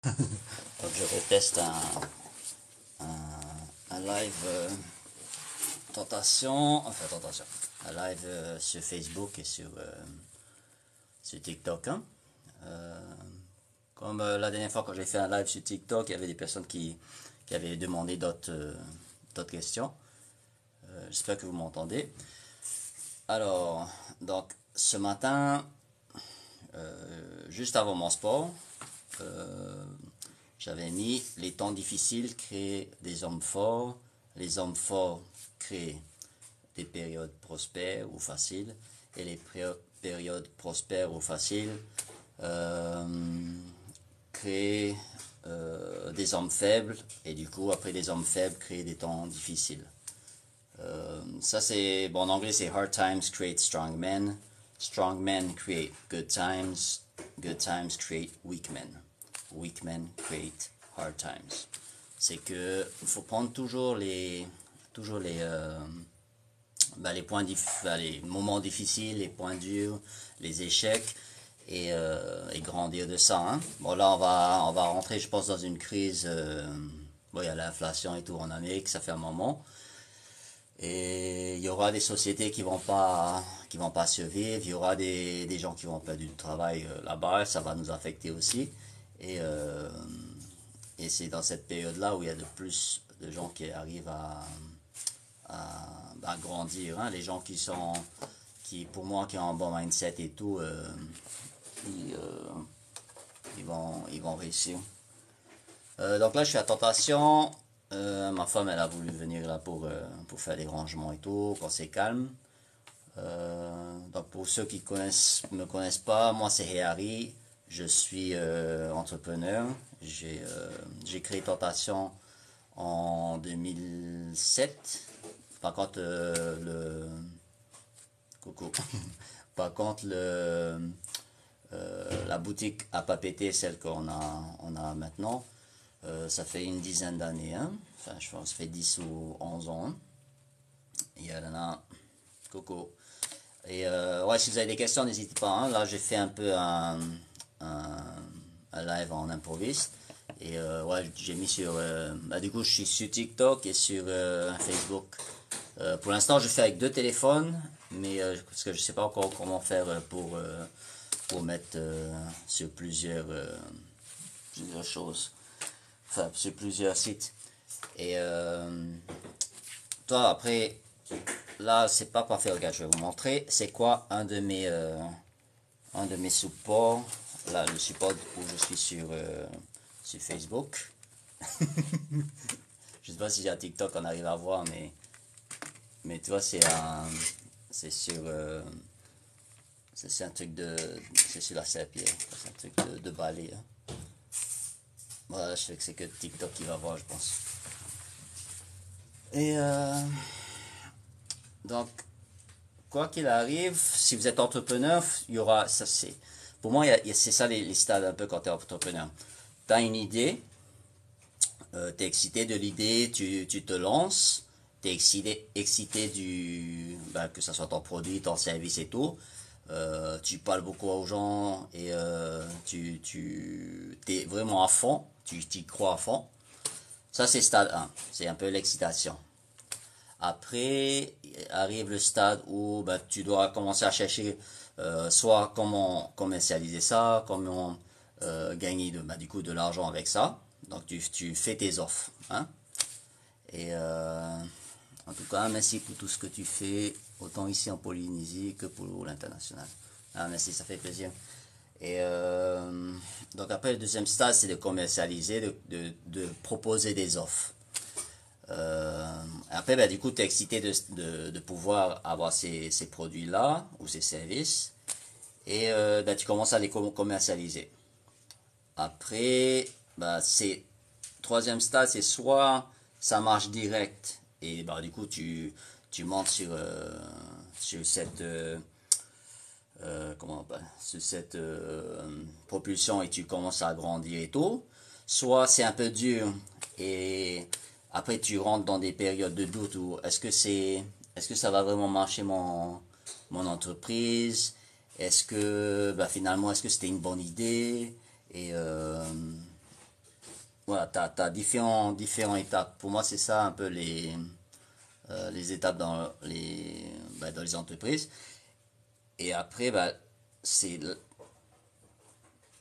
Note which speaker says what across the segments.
Speaker 1: Donc je reteste un live tentation, un live sur Facebook et sur TikTok. Hein. Euh, Comme la dernière fois quand j'ai fait un live sur TikTok, il y avait des personnes qui avaient demandé d'autres questions. J'espère que vous m'entendez. Alors, donc ce matin, juste avant mon sport, euh, j'avais mis les temps difficiles créent des hommes forts, les hommes forts créent des périodes prospères ou faciles, et les périodes prospères ou faciles euh, créent des hommes faibles, et du coup, après des hommes faibles créent des temps difficiles. Ça c'est, bon, en anglais c'est hard times create strong men create good times create weak men create hard times. C'est que faut prendre toujours les les moments difficiles, les points durs, les échecs et grandir de ça. Hein. Bon là on va rentrer je pense dans une crise. Bon il y a l'inflation et tout en Amérique, ça fait un moment. Et il y aura des sociétés qui vont pas survivre. Il y aura des gens qui vont perdre du travail là-bas. Ça va nous affecter aussi. Et, euh, et c'est dans cette période-là où il y a de plus de gens qui arrivent à grandir. Hein. Les gens pour moi, qui ont un bon mindset et tout, ils, ils vont réussir. Donc là, je suis à Tentation. Ma femme, elle a voulu venir là pour faire des rangements et tout, quand c'est calme. Donc pour ceux qui me connaissent pas, moi c'est Harry. Je suis entrepreneur. J'ai créé Tentation en 2007. Par contre, coucou. Par contre, la boutique à papeter, celle on a maintenant, ça fait une dizaine d'années. Hein. Enfin, je pense que ça fait 10 ou 11 ans. Hein. Et là, coucou. Et ouais, si vous avez des questions, n'hésitez pas. Hein. Là, j'ai fait un peu un, un live en improviste. Et ouais, j'ai mis sur. Bah, du coup, je suis sur TikTok et sur Facebook. Pour l'instant, je fais avec deux téléphones, mais parce que je sais pas encore comment faire pour mettre sur plusieurs choses. Enfin, sur plusieurs sites. Et toi, après, là, c'est pas quoi faire. Regarde, je vais vous montrer. C'est quoi un de mes supports. Là, le support où je suis sur Facebook. Je sais pas si j'ai TikTok, on arrive à voir, mais tu vois, c'est un truc c'est sur la serpillière. C'est un truc de balai. Hein. Voilà, je sais que c'est que TikTok qui va voir, je pense. Et donc, quoi qu'il arrive, si vous êtes entrepreneur, il y aura, ça c'est, pour moi, c'est ça les stades un peu quand tu es entrepreneur. Tu as une idée, tu es excité de l'idée, tu te lances, tu es excité que ce soit ton produit, ton service et tout. Tu parles beaucoup aux gens et tu es vraiment à fond, tu t'y crois à fond. Ça, c'est stade 1, c'est un peu l'excitation. Après, arrive le stade où bah, tu dois commencer à chercher soit comment commercialiser ça, comment gagner du coup de l'argent avec ça. Donc tu fais tes offres. Hein. Et en tout cas, merci pour tout ce que tu fais, autant ici en Polynésie que pour l'international. Ah, merci, ça fait plaisir. Et donc après, le deuxième stade, c'est de commercialiser, de proposer des offres. Après, ben, du coup, tu es excité de pouvoir avoir ces produits-là ou ces services et ben, tu commences à les commercialiser. Après, ben, troisième stade, c'est soit ça marche direct et ben, du coup, tu montes sur sur cette propulsion et tu commences à grandir et tout. Soit c'est un peu dur et après tu rentres dans des périodes de doute où est-ce que ça va vraiment marcher mon entreprise? Est-ce que bah, finalement est-ce que c'était une bonne idée? Et voilà, t'as différentes étapes. Pour moi, c'est ça un peu les étapes dans les entreprises. Et après, c'est,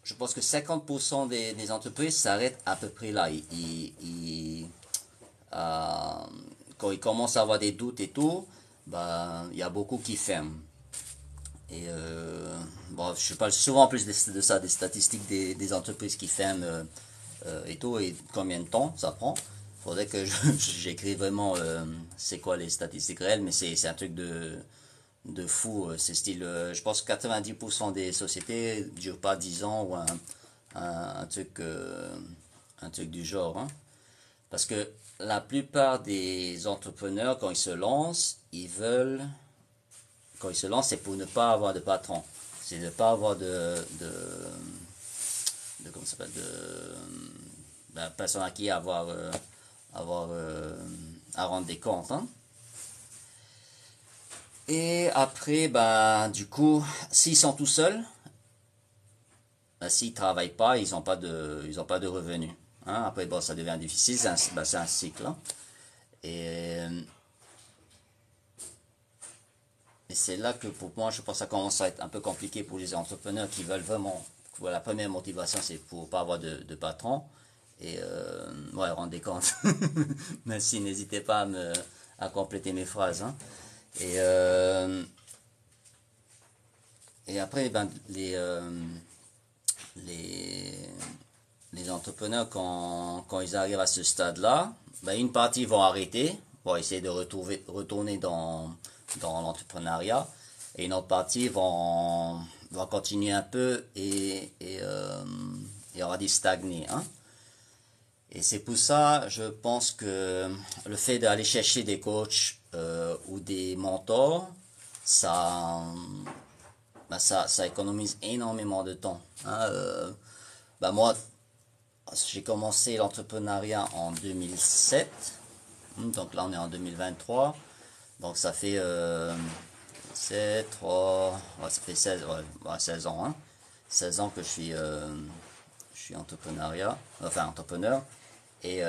Speaker 1: je pense que 50% des entreprises s'arrêtent à peu près là. Euh, Quand ils commencent à avoir des doutes et tout, il y a beaucoup qui ferment. Et bon, je parle souvent en plus de ça, des statistiques des entreprises qui ferment et tout, et combien de temps ça prend. Faudrait que j'écris vraiment c'est quoi les statistiques réelles, mais c'est un truc de fou. C'est style, je pense que 90% des sociétés ne durent pas 10 ans ou un un truc du genre, hein. Parce que la plupart des entrepreneurs, quand ils se lancent, c'est pour ne pas avoir de patron. C'est de ne pas avoir comment ça s'appelle, personne à qui avoir à rendre des comptes, hein. Et après, du coup, s'ils sont tout seuls, s'ils travaillent pas, ils ont pas de revenus, hein. Après, bon, ça devient difficile, c'est un cycle, hein. Et, et c'est là que pour moi, je pense que ça commence à être un peu compliqué pour les entrepreneurs qui veulent vraiment. La première motivation, c'est pour pas avoir de patron. Et ouais, rendez compte. Merci, n'hésitez pas à compléter mes phrases, hein. Et, et après, les, les entrepreneurs, quand ils arrivent à ce stade-là, une partie vont arrêter, vont essayer de retourner dans l'entrepreneuriat, et une autre partie vont continuer un peu et on va dire stagner, hein. Et c'est pour ça, je pense que le fait d'aller chercher des coachs ou des mentors, ça, ça économise énormément de temps, hein. Moi, j'ai commencé l'entrepreneuriat en 2007, donc là on est en 2023, donc ça fait 7, 3, ouais, ça fait 16, ouais, 16 ans, hein. 16 ans que je suis entrepreneur. Et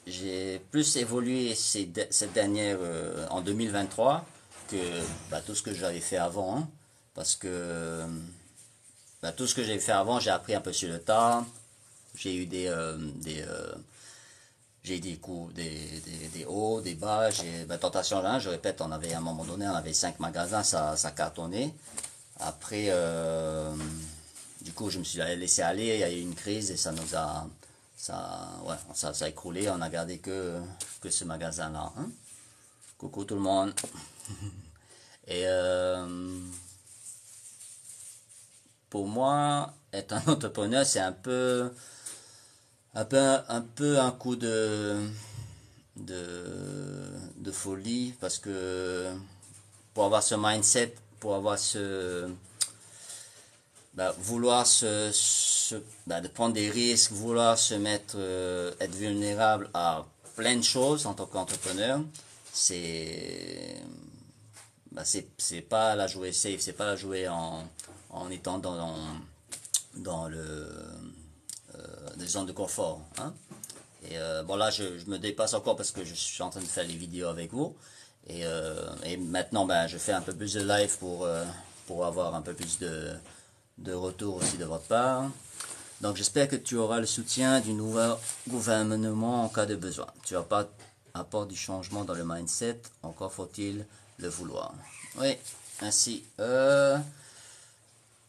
Speaker 1: j'ai plus évolué cette dernière en 2023 que tout ce que j'avais fait avant, hein. Parce que tout ce que j'ai fait avant, j'ai appris un peu sur le tas. J'ai eu j'ai eu des coups, des hauts, des bas. Tentation, hein, je répète, on avait à un moment donné, on avait 5 magasins, ça cartonnait. Après, du coup, je me suis laissé aller, il y a eu une crise et ouais, ça a écroulé, on a gardé que ce magasin-là, hein. Coucou tout le monde. Et pour moi, être un entrepreneur, c'est un peu un coup de folie parce que pour avoir ce mindset, pour avoir vouloir de prendre des risques, vouloir se mettre, être vulnérable à plein de choses en tant qu'entrepreneur, c'est c'est pas la jouer safe, c'est pas la jouer en étant dans des zones de confort, hein. Et bon là je me dépasse encore parce que je suis en train de faire les vidéos avec vous et maintenant je fais un peu plus de live pour avoir un peu plus de retour aussi de votre part. Donc j'espère que tu auras le soutien du nouveau gouvernement en cas de besoin. Tu apportes du changement dans le mindset, encore faut-il le vouloir. Oui, ainsi.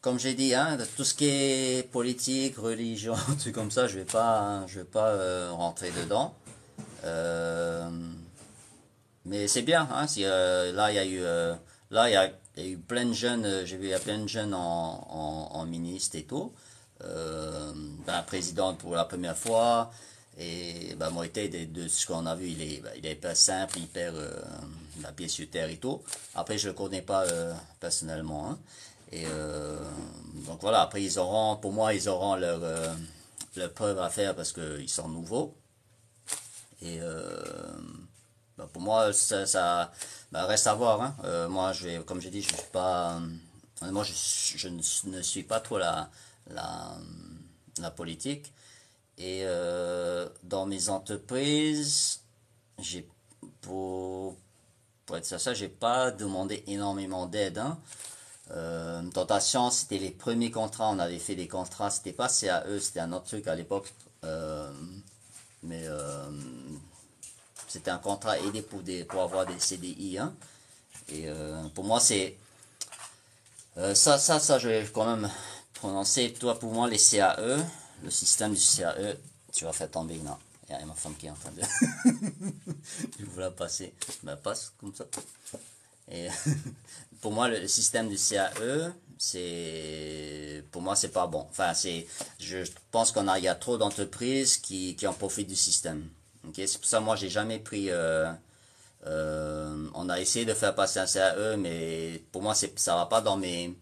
Speaker 1: Comme j'ai dit, hein, tout ce qui est politique, religion, tout comme ça, je vais pas rentrer dedans. Euh, mais c'est bien, hein, là il y a eu plein de jeunes, j'ai vu il y a plein de jeunes en ministre et tout. Président pour la première fois. Et Moïté, de ce qu'on a vu, il est hyper simple, hyper la pied sur terre et tout. Après, je le connais pas personnellement, hein. Et donc voilà, après pour moi, ils auront leur preuve à faire parce qu'ils sont nouveaux. Et pour moi, reste à voir, hein. Moi, comme j'ai dit, je suis pas, moi, je ne suis pas trop la politique. Et dans mes entreprises, j'ai pour être ça, j'ai pas demandé énormément d'aide. Hein. Tentation, c'était les premiers contrats, on avait fait des contrats, c'était pas CAE, c'était un autre truc à l'époque. Mais c'était un contrat aidé pour avoir des CDI. Hein. Et pour moi, c'est ça, je vais quand même prononcer. Toi, pour moi, les CAE, le système du CAE, tu vas faire tomber. Non, il y a ma femme qui est en train de. Je vous la passer. Ben, passe comme ça. Et pour moi, le système du CAE, pour moi, c'est pas bon. Enfin, je pense il y a trop d'entreprises qui en profitent du système. Okay? C'est pour ça, moi, j'ai jamais pris. On a essayé de faire passer un CAE, mais pour moi, ça va pas dans mes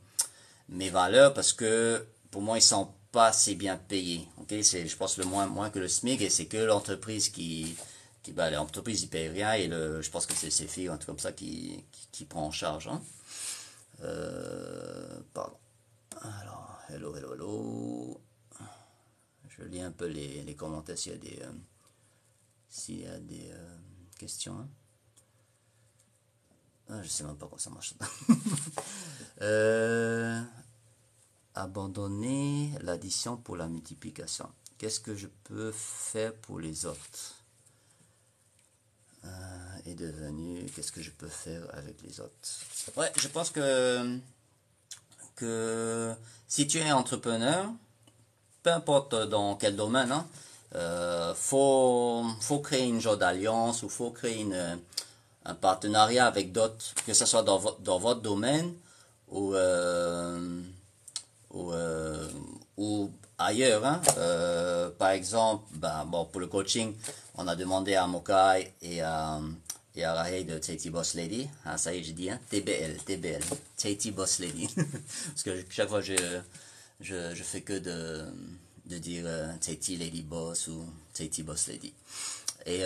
Speaker 1: valeurs parce que pour moi, ils sont pas assez bien payés. Okay? Je pense, le moins que le SMIC, et c'est que l'entreprise l'entreprise ils payent rien, et je pense que c'est ces filles, un truc comme ça, qui prend en charge. Hein. Pardon. Alors, hello. Je lis un peu les commentaires s'il y a des questions. Hein. Je sais même pas comment ça marche. Abandonner l'addition pour la multiplication. Qu'est-ce que je peux faire pour les autres? Est devenu, qu'est-ce que je peux faire avec les autres? Ouais, je pense que si tu es entrepreneur, peu importe dans quel domaine, hein, faut créer une genre d'alliance, ou faut créer un partenariat avec d'autres, que ce soit dans votre domaine ou ailleurs. Hein. Par exemple, pour le coaching, on a demandé à Mokai et à Rahel de Tahiti Boss Lady. Ah, ça y est, j'ai dit, hein? TBL, Tahiti Boss Lady. Parce que chaque fois, je fais que de dire Tahiti Lady Boss ou Tahiti Boss Lady. Et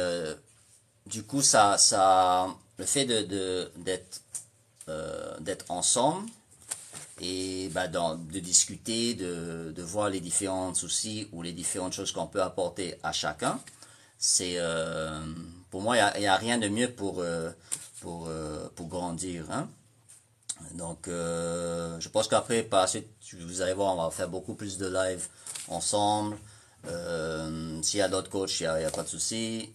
Speaker 1: du coup, le fait d'être ensemble, et de discuter, de voir les différents soucis ou les différentes choses qu'on peut apporter à chacun, pour moi, il n'y a rien de mieux pour grandir. Hein. Donc, je pense qu'après, par la suite, vous allez voir, on va faire beaucoup plus de live ensemble. S'il y a d'autres coachs, il n'y a pas de souci.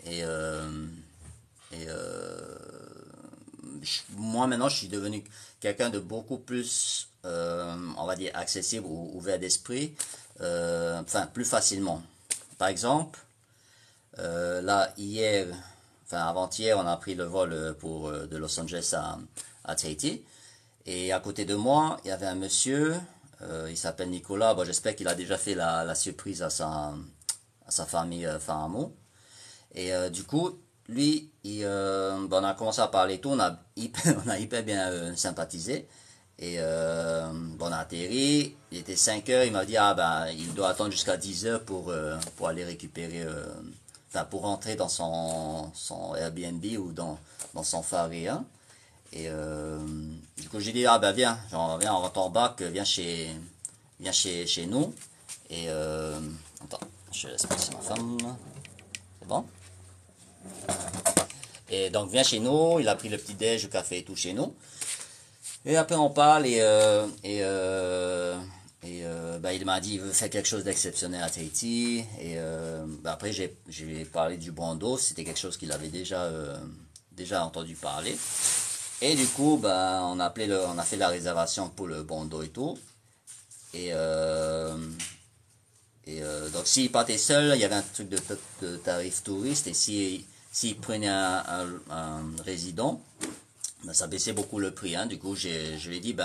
Speaker 1: Moi, maintenant, je suis devenu quelqu'un de beaucoup plus, on va dire, accessible ou ouvert d'esprit, plus facilement. Par exemple, là, avant-hier, on a pris le vol de Los Angeles à Tahiti. Et à côté de moi, il y avait un monsieur, il s'appelle Nicolas. J'espère qu'il a déjà fait la surprise à sa famille Faramo. Et du coup, lui, on a commencé à parler tout, on a hyper bien sympathisé. Et on a atterri, il était 5 heures, il m'a dit il doit attendre jusqu'à 10 heures pour aller récupérer, pour rentrer dans son Airbnb ou dans son Faria. Et du coup j'ai dit viens, on rentre en bac, viens chez nous. Et attends, je laisse passer ma femme. C'est bon? Et donc viens chez nous, il a pris le petit déj, le café et tout chez nous. Et après on parle, et il m'a dit il veut faire quelque chose d'exceptionnel à Tahiti. Et après j'ai parlé du brando, c'était quelque chose qu'il avait déjà entendu parler. Et du coup on a fait la réservation pour le brando et tout. Et donc s'il partait seul, il y avait un truc de tarif touriste, et s'il prenait un résident, ça baissait beaucoup le prix. Hein. Du coup, je lui ai dit,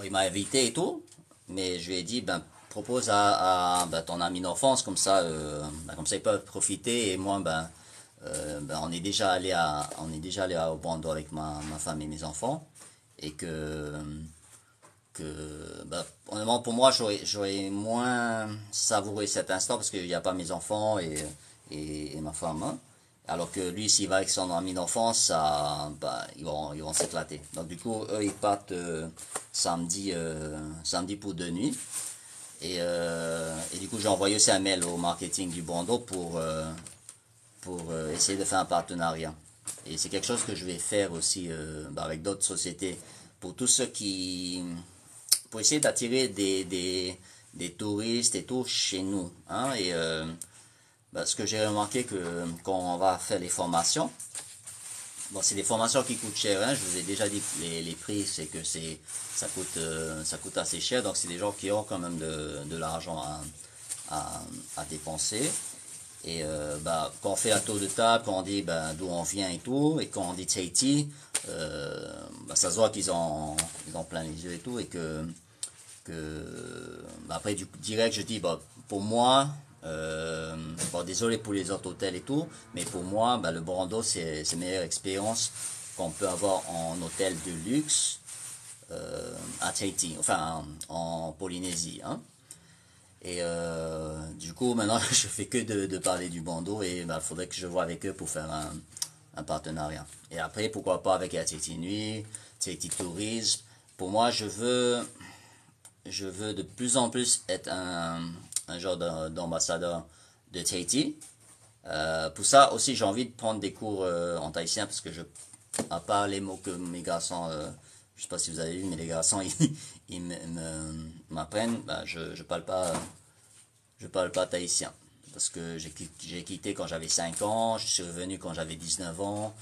Speaker 1: il m'a invité et tout, mais je lui ai dit, propose à ton ami d'enfance, comme ça ils peuvent profiter, et moi, on est déjà allé au Brando avec ma femme et mes enfants, et honnêtement, pour moi, j'aurais moins savouré cet instant, parce qu'il n'y a pas mes enfants et ma femme. Hein. Alors que lui, s'il va avec son ami d'enfance, ils vont s'éclater. Donc du coup, eux, ils partent samedi pour 2 nuits. Et du coup, j'ai envoyé aussi un mail au marketing du Brando pour essayer de faire un partenariat. Et c'est quelque chose que je vais faire aussi avec d'autres sociétés pour tous ceux qui... pour essayer d'attirer des touristes et tout chez nous. Hein, et ce que j'ai remarqué que quand on va faire les formations, bon, c'est des formations qui coûtent cher. Hein, je vous ai déjà dit que les prix, c'est que ça coûte assez cher. Donc, c'est des gens qui ont quand même de l'argent à dépenser. Et quand on fait un tour de table, quand on dit d'où on vient et tout, et quand on dit Tahiti, ça se voit ils ont plein les yeux et tout, et après du direct je dis pour moi, désolé pour les autres hôtels et tout, mais pour moi le Brando c'est la meilleure expérience qu'on peut avoir en hôtel de luxe à Tahiti, enfin en Polynésie, hein. Et du coup, maintenant, je fais que de parler du Brando et il faudrait que je vois avec eux pour faire un partenariat. Et après, pourquoi pas avec la Tahiti Nuit, Tahiti Tourisme. Pour moi, je veux de plus en plus être un genre d'ambassadeur de Tahiti. Pour ça aussi, j'ai envie de prendre des cours en tahitien parce que à part les mots que mes garçons, je sais pas si vous avez vu, mais les garçons, ils m'apprennent, je parle pas tahitien. Parce que j'ai quitté quand j'avais 5 ans, je suis revenu quand j'avais 19 ans,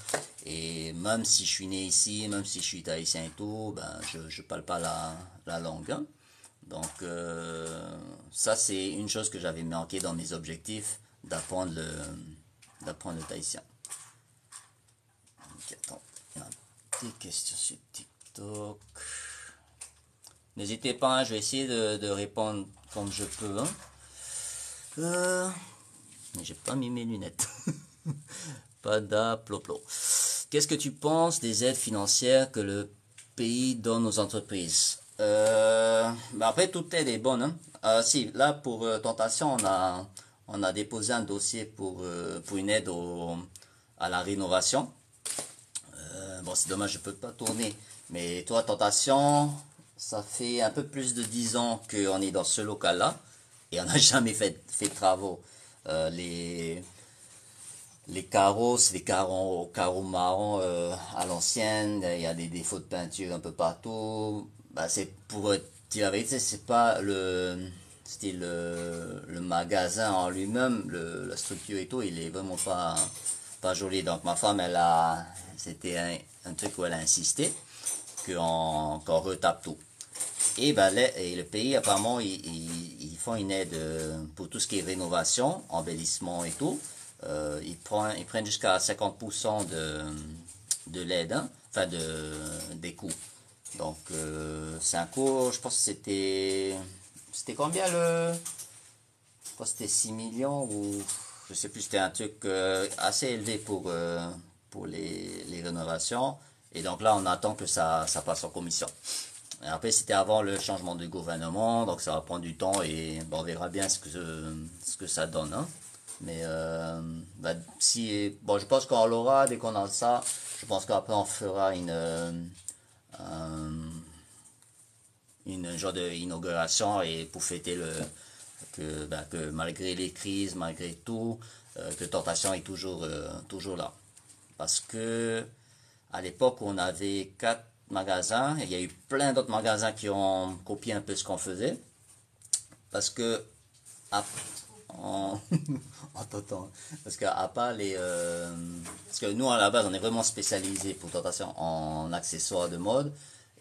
Speaker 1: et même si je suis né ici, même si je suis tahitien et tout, je parle pas la langue. Hein. Donc, ça, c'est une chose que j'avais manqué dans mes objectifs, d'apprendre le tahitien. Ok, attends, il y a des questions sur TikTok. N'hésitez pas, hein, je vais essayer de répondre comme je peux. Hein. Mais j'ai pas mis mes lunettes. Pas d'apploplo. Qu'est-ce que tu penses des aides financières que le pays donne aux entreprises? Après, toute aide est bonne. Hein. Si, là, pour Tentation, on a déposé un dossier pour une aide à la rénovation. Bon, c'est dommage, je peux pas tourner. Mais toi, Tentation, ça fait un peu plus de 10 ans qu'on est dans ce local-là. Et on n'a jamais fait de travaux. Les carreaux, c'est des carreaux marrons à l'ancienne. Il y a des défauts de peinture un peu partout. C'est pour dire la vérité, c'est pas c'était le magasin en lui-même, la structure et tout, il est vraiment pas joli. Donc ma femme, c'était un truc où elle a insisté qu'on retape tout. Et le pays, apparemment, ils font une aide pour tout ce qui est rénovation, embellissement et tout. Ils prennent jusqu'à 50% de l'aide, hein, enfin des coûts. Donc, c'est un coût, je pense que c'était combien je pense que c'était 6 millions ou je sais plus, c'était un truc assez élevé pour les rénovations. Et donc là, on attend que ça passe en commission. Et après, c'était avant le changement de gouvernement, donc ça va prendre du temps et on verra bien ce que ça donne. Hein. Mais je pense qu'on l'aura dès qu'on a ça. Je pense qu'après on fera une genre d'inauguration et pour fêter que malgré les crises, malgré tout, que Tentation est toujours là. Parce que à l'époque, on avait 4 magasins, et il y a eu plein d'autres magasins qui ont copié un peu ce qu'on faisait. Parce que, en, en Tentant, parce qu'à part parce que nous, à la base, on est vraiment spécialisé pour Tentation en accessoires de mode.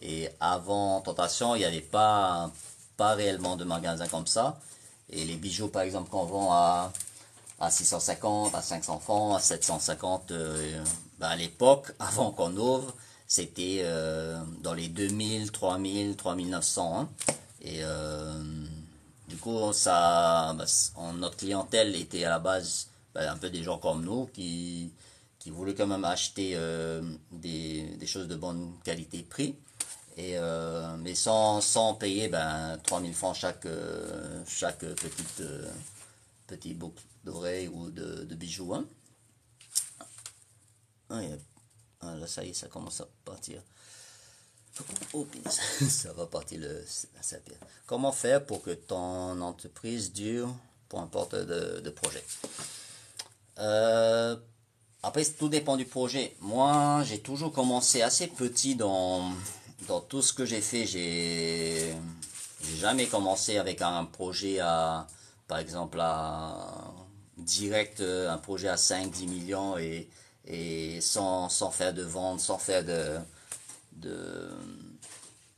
Speaker 1: Et avant Tentation, il n'y avait pas réellement de magasins comme ça. Et les bijoux, par exemple, qu'on vend à 650, à 500 francs, à 750, à l'époque, avant qu'on ouvre, c'était dans les 2000, 3000, 3900. Hein. Et du coup, notre clientèle était à la base un peu des gens comme nous qui voulaient quand même acheter des choses de bonne qualité-prix. Mais sans payer 3000 francs chaque petit boucle d'oreille ou de bijoux. Hein. Là, ça y est, ça commence à partir. Oh, ça va partir la serpillère. Comment faire pour que ton entreprise dure pour un porteur de projet? Après, tout dépend du projet. Moi, j'ai toujours commencé assez petit dans tout ce que j'ai fait. J'ai jamais commencé avec un projet par exemple, direct, un projet à 5-10 millions et sans faire de vente, sans faire de,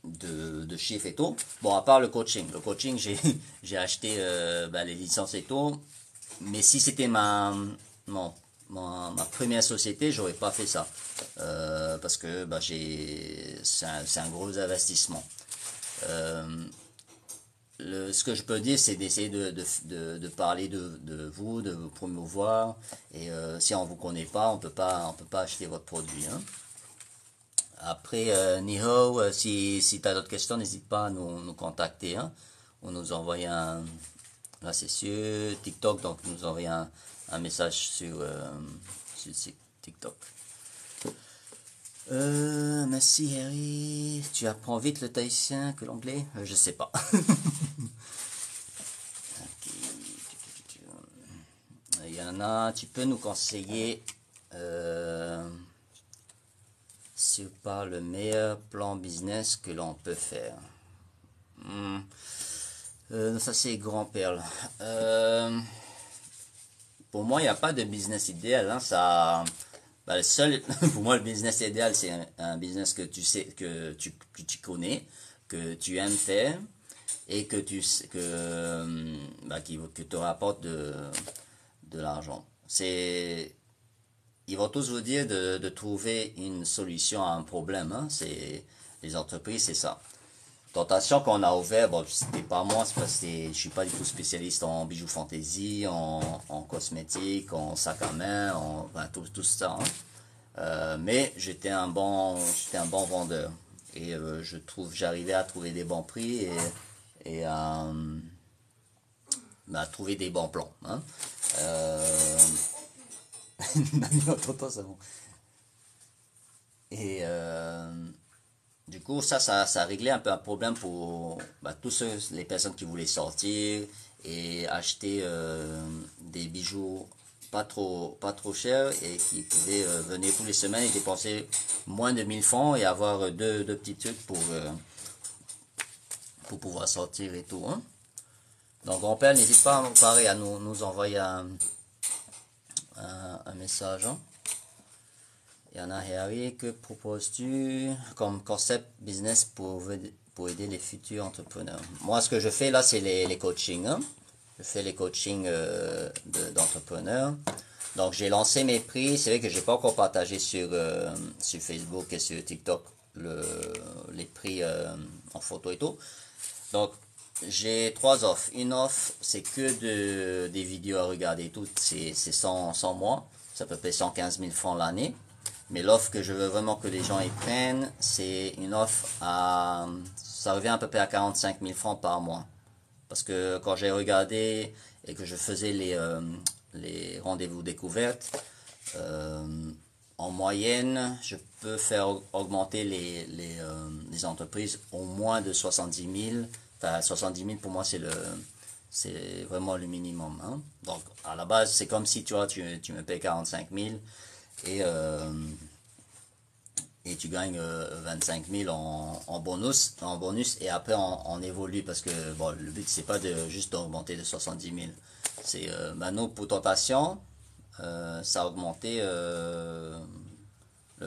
Speaker 1: de chiffres et tout. Bon, à part le coaching. Le coaching, j'ai acheté les licences et tout. Mais si c'était non, ma première société, j'aurais pas fait ça. Parce que c'est un gros investissement. Ce que je peux dire, c'est d'essayer de parler de vous, de vous promouvoir. Et si on vous connaît pas, on peut pas acheter votre produit. Hein. Après, Niho, si tu as d'autres questions, n'hésite pas à nous contacter. Hein, ou nous envoyer là, c'est sur TikTok, donc nous envoyer un message sur TikTok. Merci Harry. Tu apprends vite le tahitien que l'anglais? Je sais pas. Il y en a, tu peux nous conseiller sur pas le meilleur plan business que l'on peut faire. Ça c'est grand perle. Pour moi, il n'y a pas de business idéal. Hein, le seul, pour moi, le business idéal, c'est un business que tu sais, que tu connais, que tu aimes faire et que que te rapporte de l'argent. Ils vont tous vous dire de trouver une solution à un problème. Hein, les entreprises, c'est ça. Tentation qu'on a ouvert, bon, c'était pas moi, c'est parce que je suis pas du tout spécialiste en bijoux fantaisie, en cosmétiques, en sac à main, tout ça. Hein. Mais j'étais un bon vendeur et j'arrivais à trouver des bons prix et à trouver des bons plans. Hein. C'est bon. Et du coup, ça a réglé un peu un problème pour tous les personnes qui voulaient sortir et acheter des bijoux pas trop chers et qui pouvaient venir tous les semaines et dépenser moins de 1000 francs et avoir deux petits trucs pour pouvoir sortir et tout. Hein. Donc, grand-père, n'hésite pas pareil, à nous envoyer un message. Hein. Il y en a, Harry, que proposes-tu comme concept business pour aider les futurs entrepreneurs? Moi, ce que je fais là, c'est les coachings. Hein. Je fais les coachings d'entrepreneurs. Donc, j'ai lancé mes prix. C'est vrai que j'ai pas encore partagé sur Facebook et sur TikTok les prix en photo et tout. Donc, j'ai 3 offres. Une offre, c'est que des vidéos à regarder et tout. C'est sans moi. C'est à peu près 115 000 francs l'année. Mais l'offre que je veux vraiment que les gens y prennent, c'est une offre ça revient à peu près à 45 000 francs par mois. Parce que quand j'ai regardé et que je faisais les rendez-vous découvertes, en moyenne, je peux faire augmenter les entreprises au moins de 70 000. Enfin, 70 000 pour moi, c'est vraiment le minimum. Hein. Donc, à la base, c'est comme si tu me payes 45 000 et tu gagnes 25 000 en bonus et après on évolue parce que bon, le but c'est pas juste d'augmenter de 70 000. C'est maintenant pour tentation, ça a augmenté le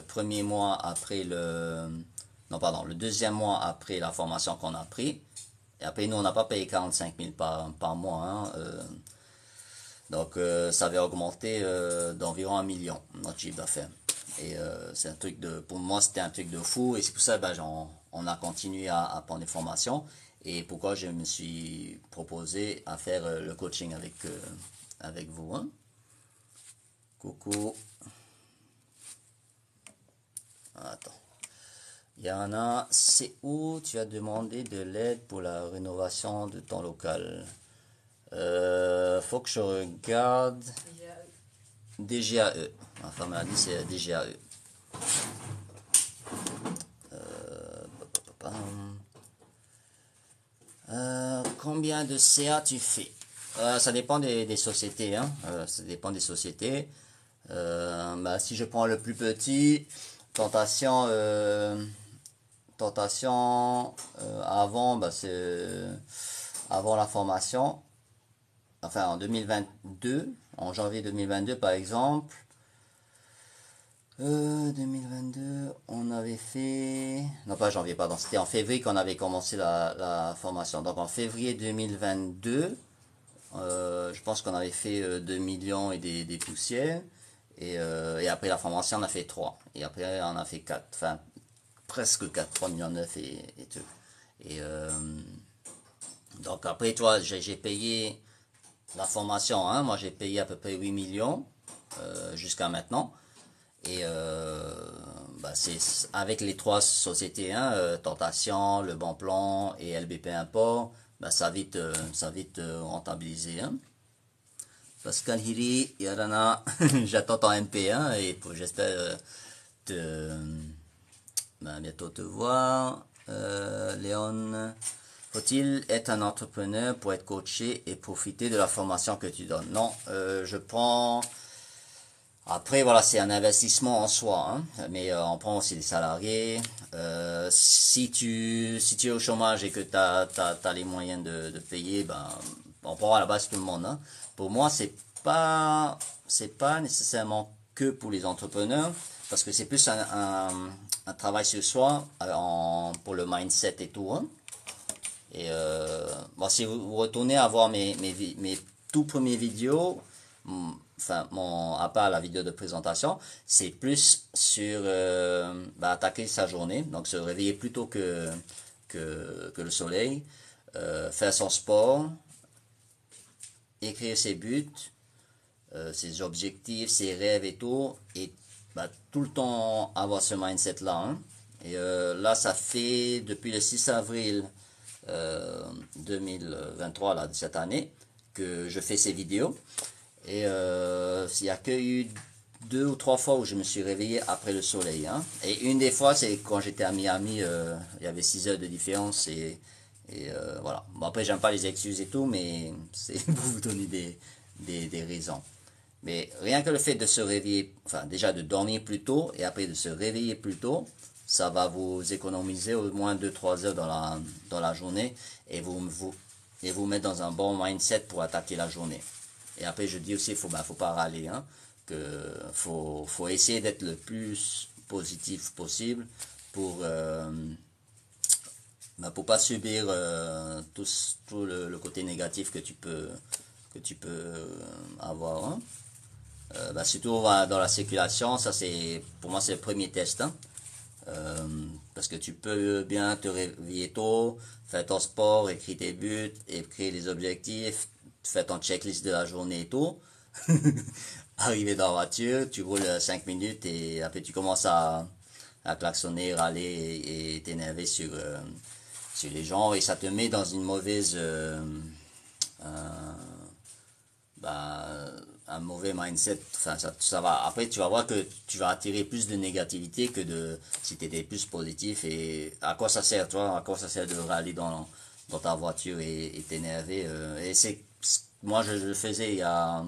Speaker 1: premier mois après le deuxième mois après la formation qu'on a pris. Et après nous on n'a pas payé 45 000 par mois. Hein, donc ça avait augmenté d'environ 1 million notre chiffre d'affaires. Et c'est un truc pour moi c'était un truc de fou et c'est pour ça on a continué à prendre des formations et pourquoi je me suis proposé à faire le coaching avec vous. Hein. Coucou. Attends. Il y en a, c'est où tu as demandé de l'aide pour la rénovation de ton local? Faut que je regarde. DGAE. Ma femme a dit c'est DGAE. Combien de CA tu fais? Ça dépend des sociétés, hein. Ça dépend des sociétés. Si je prends le plus petit, tentation, avant, c'est avant la formation, enfin en 2022, en janvier 2022 par exemple. 2022, on avait fait... Non, pas janvier, pardon. C'était en février qu'on avait commencé la formation. Donc en février 2022, je pense qu'on avait fait 2 millions et des poussières. Et après la formation, on a fait 3. Et après, on a fait 4. Enfin, presque 4, 3 millions 9 et tout. Et donc après, toi, j'ai payé la formation. Hein, moi, j'ai payé à peu près 8 millions jusqu'à maintenant. Et c'est avec les 3 sociétés, hein, Tentation, Le Bon Plan et LBP Import, ça vite rentabilisé. Hein. Pascal Hiri, Yarana, j'attends ton MP1 et j'espère bientôt te voir. Léon, faut-il être un entrepreneur pour être coaché et profiter de la formation que tu donnes? Non, je prends... Après, voilà, c'est un investissement en soi, hein, mais on prend aussi des salariés. Si tu es au chômage et que tu as les moyens de payer, on prend à la base tout le monde. Hein. Pour moi, c'est pas nécessairement que pour les entrepreneurs, parce que c'est plus un travail sur soi pour le mindset et tout. Hein. Et si vous retournez à voir mes tout premiers vidéos, enfin à part la vidéo de présentation, c'est plus sur attaquer sa journée, donc se réveiller plus tôt que le soleil, faire son sport, écrire ses buts, ses objectifs, ses rêves et tout, et tout le temps avoir ce mindset là. Hein. Et là, ça fait depuis le 6 avril 2023, là, de cette année, que je fais ces vidéos. Et il n'y a que eu 2 ou 3 fois où je me suis réveillé après le soleil. Hein. Et une des fois, c'est quand j'étais à Miami, il y avait 6 heures de différence. Et voilà. Bon, après, j'aime pas les excuses et tout, mais c'est pour vous donner des raisons. Mais rien que le fait de se réveiller, enfin déjà de dormir plus tôt et après de se réveiller plus tôt, ça va vous économiser au moins 2-3 heures dans la journée et vous mettre dans un bon mindset pour attaquer la journée. Et après, je dis aussi, faut pas râler, hein, que faut essayer d'être le plus positif possible pour pas subir tout le côté négatif que tu peux avoir. Hein. Surtout dans la circulation, ça c'est pour moi c'est le premier test. Hein. Parce que tu peux bien te réveiller tôt, faire ton sport, écrire tes buts, écrire les objectifs, faire ton checklist de la journée et tout. Arriver dans la voiture, tu roules 5 minutes et après tu commences à klaxonner, râler et t'énerver sur les gens et ça te met dans une mauvaise un mauvais mindset. Enfin, ça va. Après, tu vas voir que tu vas attirer plus de négativité que si tu étais plus positif. Et à quoi ça sert, toi? À quoi ça sert de râler dans ta voiture et t'énerver? Et moi, je le faisais il y a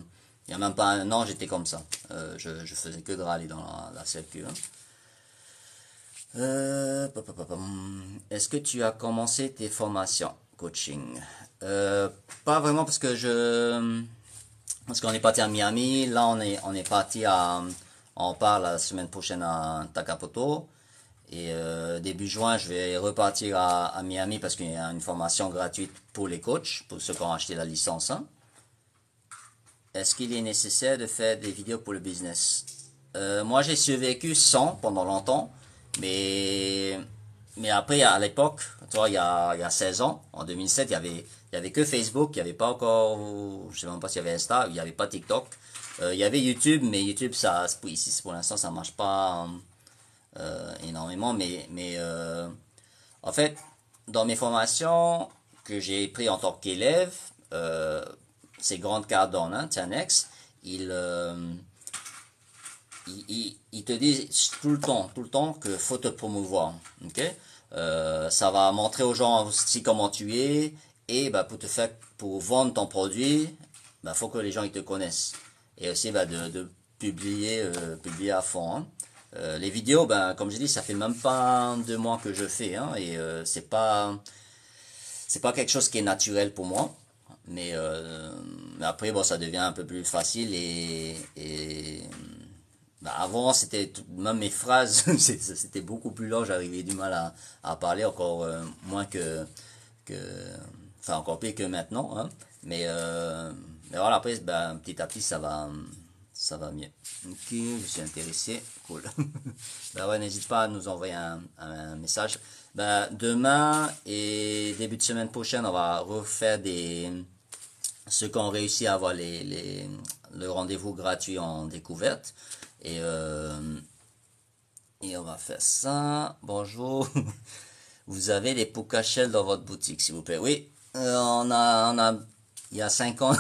Speaker 1: même pas un an, j'étais comme ça. Je faisais que de râler dans la circuit. Hein. Est-ce que tu as commencé tes formations coaching? Pas vraiment parce qu'on est parti à Miami, là on est parti on part la semaine prochaine à Takapoto et début juin je vais repartir à Miami parce qu'il y a une formation gratuite pour les coachs, pour ceux qui ont acheté la licence. Hein. Est-ce qu'il est nécessaire de faire des vidéos pour le business? Moi j'ai survécu sans pendant longtemps, mais après à l'époque, toi il y a 16 ans, en 2007 il y avait que Facebook, il n'y avait pas encore, je sais même pas s'il y avait Insta, il n'y avait pas TikTok. Il y avait YouTube, mais YouTube, ici pour l'instant, ça marche pas énormément. Mais en fait, dans mes formations que j'ai pris en tant qu'élève, c'est Grant Cardone, hein, Tianex, il te dit tout le temps que faut te promouvoir, ok? Ça va montrer aux gens aussi comment tu es. Et bah, pour vendre ton produit, bah, faut que les gens ils te connaissent. Et aussi bah, de publier à fond, hein. Les vidéos, ben, comme je dis, ça fait même pas 2 mois que je fais, hein, et c'est pas quelque chose qui est naturel pour moi. Mais après, bon, ça devient un peu plus facile et bah, avant, même mes phrases, c'était beaucoup plus long, j'arrivais du mal à parler, encore moins que, enfin, encore pire que maintenant, hein. Mais voilà, après, ben, petit à petit, ça va mieux. Ok, je suis intéressé, cool. Ben ouais, n'hésite pas à nous envoyer un message. Ben, demain et début de semaine prochaine, on va refaire ceux qui ont réussi à avoir le rendez-vous gratuit en découverte. Et, euh, et on va faire ça. Bonjour. Vous avez les Pocachelles dans votre boutique, s'il vous plaît. Oui, il y a 5 ans,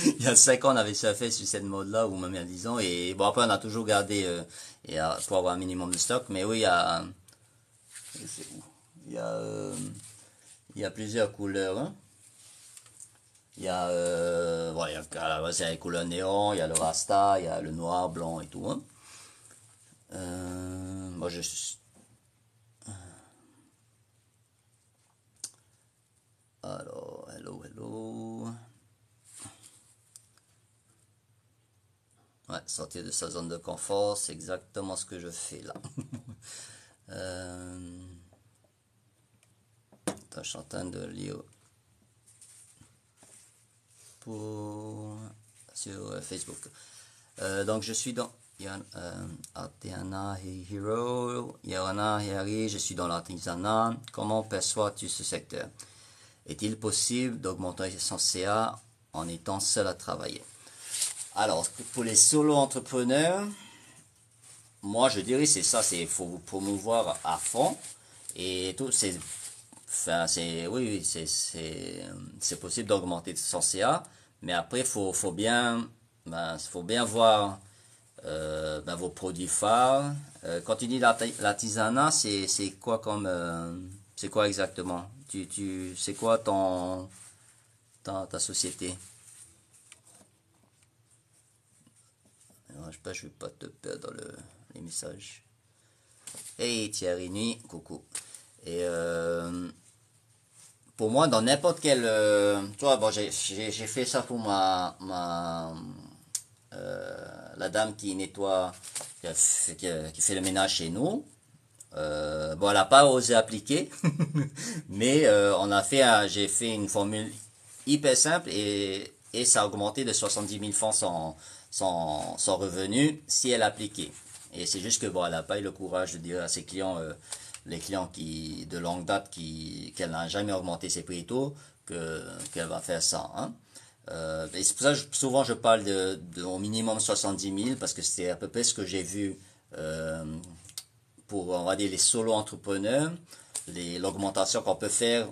Speaker 1: il y a 5 ans, on avait surfé sur cette mode-là, ou même il y a 10 ans. Et bon, après, on a toujours gardé, pour avoir un minimum de stock. Mais oui, je sais où. Il y a, euh, il y a plusieurs couleurs, hein. Bon, c'est les couleurs néon, il y a le rasta, il y a le noir, blanc et tout, hein. Moi, alors, hello. Ouais, sortir de sa zone de confort, c'est exactement ce que je fais là. euh, Attends, je suis en train de lire sur Facebook. Donc, je suis dans Artisanat Hero, Yarana Yari, je suis dans l'artisanat. Comment perçois-tu ce secteur? Est-il possible d'augmenter son CA en étant seul à travailler? Alors, pour les solo-entrepreneurs, moi je dirais c'est ça, faut vous promouvoir à fond. Et tout, enfin, oui, c'est possible d'augmenter son CA, mais après, faut bien voir ben, vos produits phares. Quand tu dis l'artisanat, c'est quoi c'est quoi exactement? C'est quoi ta société? Alors, je vais pas te perdre dans les messages. Hey Thierry Nuit, coucou. Et pour moi, dans n'importe quel, tu vois, bon, j'ai fait ça pour la dame qui nettoie, qui fait le ménage chez nous. Bon, elle n'a pas osé appliquer, mais j'ai fait une formule hyper simple et ça a augmenté de 70 000 francs son revenu si elle appliquait. Et c'est juste que bon, elle n'a pas eu le courage de dire à ses clients, les clients de longue date qu'elle n'a jamais augmenté ses prix tôt, qu'elle va faire ça, hein. Et c'est pour ça que souvent je parle au minimum 70 000 parce que c'est à peu près ce que j'ai vu pour, on va dire, les solo-entrepreneurs, l'augmentation qu'on peut faire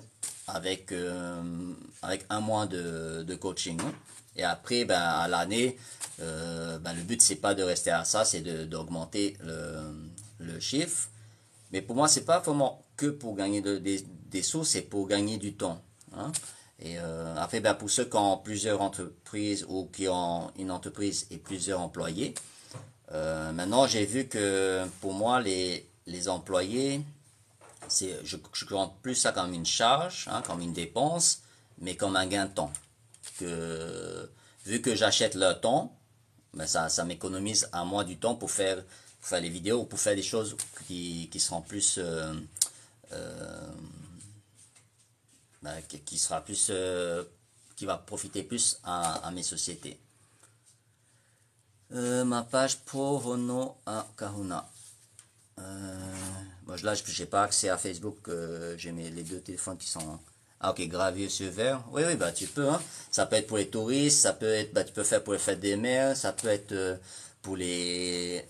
Speaker 1: avec 1 mois de coaching, hein. Et après, ben, à l'année, ben, le but, c'est pas de rester à ça, c'est d'augmenter le chiffre. Mais pour moi, c'est pas vraiment que pour gagner des sous, c'est pour gagner du temps, hein. Et après, ben, pour ceux qui ont plusieurs entreprises ou qui ont une entreprise et plusieurs employés, maintenant, j'ai vu que pour moi, les employés, je compte plus ça comme une charge, hein, comme une dépense, mais comme un gain de temps. Vu que j'achète leur temps, ben ça m'économise à moi du temps pour faire les vidéos ou pour faire des choses qui seront plus, ben, qui sera plus, qui va profiter plus à mes sociétés. Ma page pro Renault à Kahuna. Bon, là, j'ai pas accès à Facebook. J'ai les 2 téléphones qui sont. Ah, ok, gravier sur verre. Oui, oui, bah, tu peux, hein. Ça peut être pour les touristes, ça peut être, bah, tu peux faire pour les fêtes des mers, ça peut être pour les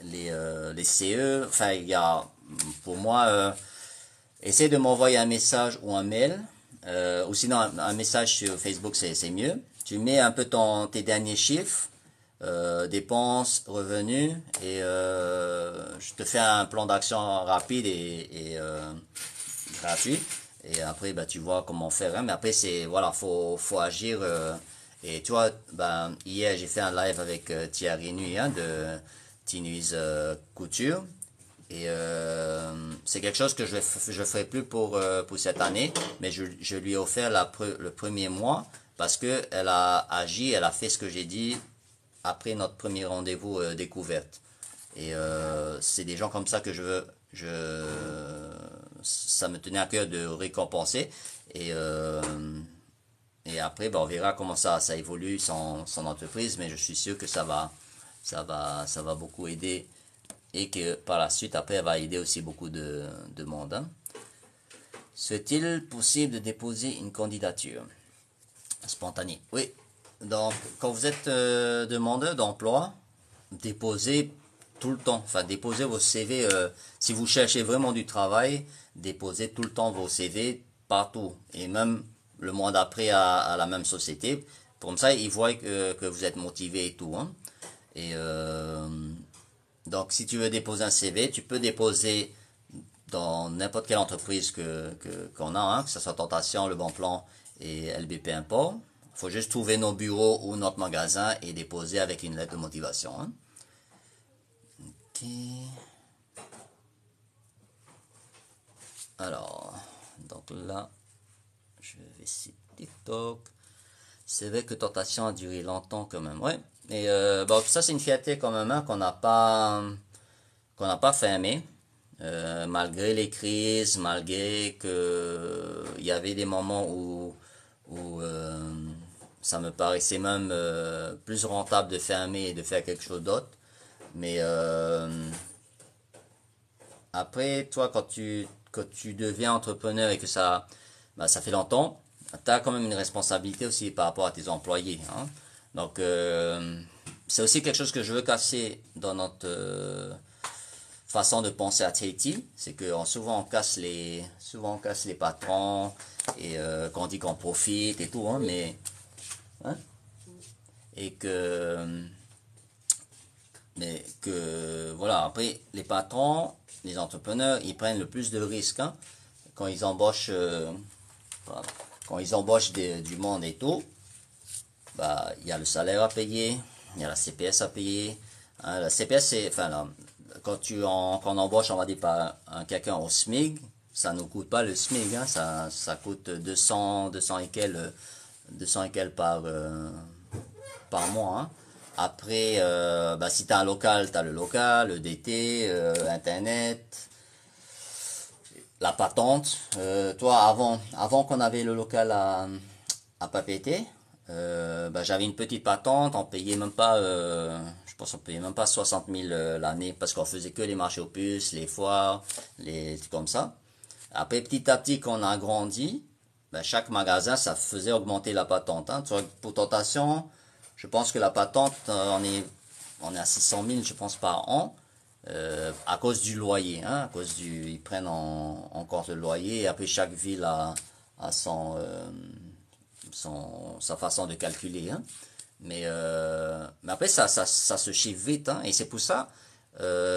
Speaker 1: CE. Enfin, pour moi, essaie de m'envoyer un message ou un mail. Ou sinon, un message sur Facebook, c'est mieux. Tu mets un peu tes derniers chiffres. Dépenses, revenus, et je te fais un plan d'action rapide gratuit. Et après, tu vois comment faire. Hein. Mais après, voilà, faut agir. Et tu vois, hier, j'ai fait un live avec Thierry Nuit hein, de Tinuise Couture. Et c'est quelque chose que je ferai plus pour cette année. Mais je lui ai offert le premier mois parce que elle a agi, elle a fait ce que j'ai dit après notre premier rendez-vous découverte. Et c'est des gens comme ça que je veux. Ça me tenait à cœur de récompenser. Et, et après, on verra comment ça évolue son entreprise. Mais je suis sûr que ça va beaucoup aider. Et que par la suite, après, elle va aider aussi beaucoup de monde. Hein. Serait-il possible de déposer une candidature spontanée? Oui. Donc, quand vous êtes demandeur d'emploi, déposez tout le temps. Enfin, déposez vos CV. Si vous cherchez vraiment du travail, déposez tout le temps vos CV partout. Et même le mois d'après à la même société. Comme ça, ils voient que vous êtes motivé et tout. Hein. Et donc, si tu veux déposer un CV, tu peux déposer dans n'importe quelle entreprise qu'on a, hein, que ce soit Tentation, Le Bon Plan et LBP Import. Il faut juste trouver nos bureaux ou notre magasin et déposer avec une lettre de motivation. Hein. Ok. Alors, donc là, je vais essayer TikTok. C'est vrai que Tentation a duré longtemps quand même, ouais. Et ça c'est une fierté quand même hein, qu'on n'a pas fermé. Malgré les crises, malgré que il y avait des moments où ça me paraissait même plus rentable de fermer et de faire quelque chose d'autre. Mais après, toi, quand tu deviens entrepreneur et que ça fait longtemps, tu as quand même une responsabilité aussi par rapport à tes employés. Hein. Donc, c'est aussi quelque chose que je veux casser dans notre façon de penser à Tahiti. C'est que souvent on casse les patrons et qu'on dit qu'on profite et tout. Hein, mais, hein, et que voilà, après les patrons, les entrepreneurs, ils prennent le plus de risques hein, quand ils embauchent voilà, quand ils embauchent du monde et tout. Il y a le salaire à payer, il y a la CPS à payer. Hein, la CPS c'est enfin là, quand on embauche on va dire par quelqu'un au SMIC, ça nous coûte pas le SMIC hein, ça coûte 200 et quelques par mois hein. Après, si tu as un local, tu as le local, le DT, Internet, la patente. Toi, avant qu'on avait le local à Papeete, j'avais une petite patente, on payait même pas, je pense qu'on payait même pas 60 000 l'année parce qu'on faisait que les marchés aux puces, les foires, les trucs comme ça. Après, petit à petit, quand on a grandi, chaque magasin, ça faisait augmenter la patente. Hein. Tu vois, pour Tentation, je pense que la patente, on est à 600 000, je pense, par an, à cause du loyer. Hein, à cause ils prennent en compte le loyer, et après, chaque ville a sa façon de calculer. Hein. Mais après, ça se chiffre vite. Hein, et c'est pour ça,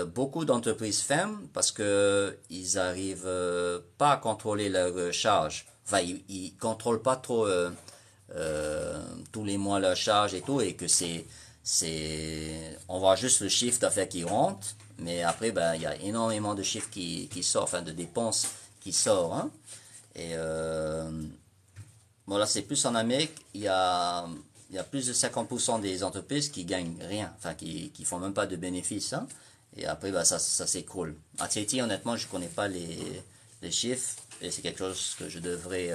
Speaker 1: beaucoup d'entreprises ferment parce que ils arrivent pas à contrôler leurs charges. Enfin, ils contrôlent pas trop tous les mois leurs charges et tout, et que on voit juste le chiffre d'affaires qui rentre, mais après, il y a énormément de chiffres qui sortent, enfin de dépenses qui sortent. Hein. Et bon là, c'est plus en Amérique, il y a plus de 50% des entreprises qui gagnent rien, enfin qui font même pas de bénéfices. Hein. Et après, ça s'écroule. À Tahiti, honnêtement, je connais pas les chiffres, et c'est quelque chose que je devrais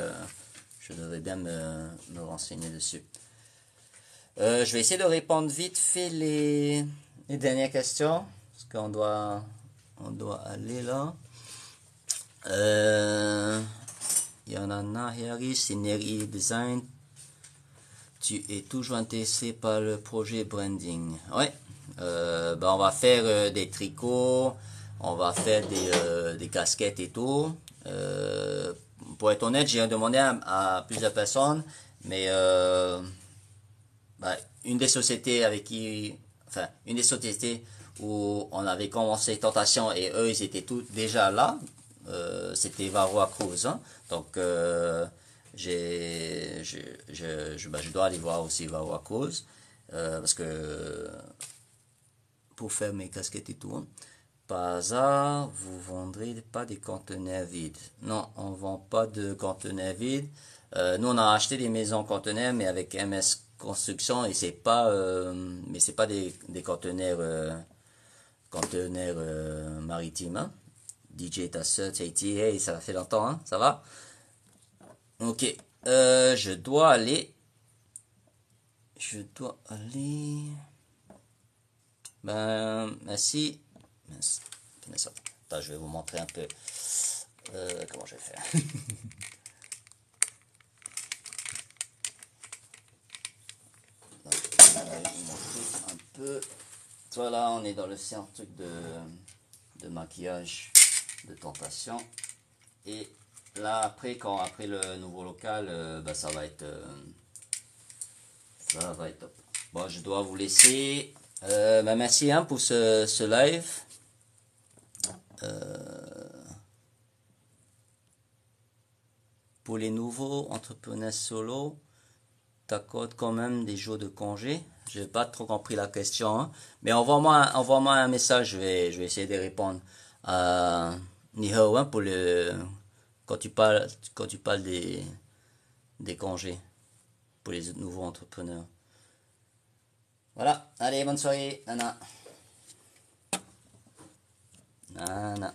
Speaker 1: bien me renseigner dessus. Je vais essayer de répondre vite fait les dernières questions, parce qu'on doit aller là. Yanana Harris, Synergy Design. Tu es toujours intéressé par le projet branding. Ouais. On va faire des tricots, on va faire des casquettes et tout. Pour être honnête, j'ai demandé à plusieurs personnes, mais une des sociétés où on avait commencé Tentation et eux ils étaient tous déjà là, c'était Varroa Cruz, hein. Donc, je dois aller voir aussi Varroa Cruz, parce que pour faire mes casquettes et tout, hein. Par hasard, vous vendrez pas des conteneurs vides? Non, on vend pas de conteneurs vides. Nous, on a acheté des maisons conteneurs, mais avec MS Construction, et c'est pas, mais c'est pas des conteneurs maritimes, hein. DJ, ta soeur, Titi, hey, ça fait longtemps, hein, ça va? Ok, je dois aller. Ben, merci. Attends, je vais vous montrer un peu comment je vais faire. Donc, je vais vous montrer un peu. Voilà, on est dans le truc de maquillage de tentation. Et là, après le nouveau local, bah, ça va être top. Bon, je dois vous laisser. Bah, merci, hein, pour ce live. Pour les nouveaux entrepreneurs solo, t'accordes quand même des jours de congé. J'ai pas trop compris la question, hein. Mais envoie-moi un message, je vais essayer de répondre à Nihao, hein, pour quand tu parles des congés pour les nouveaux entrepreneurs. Voilà, allez, bonne soirée, Nana. Nana.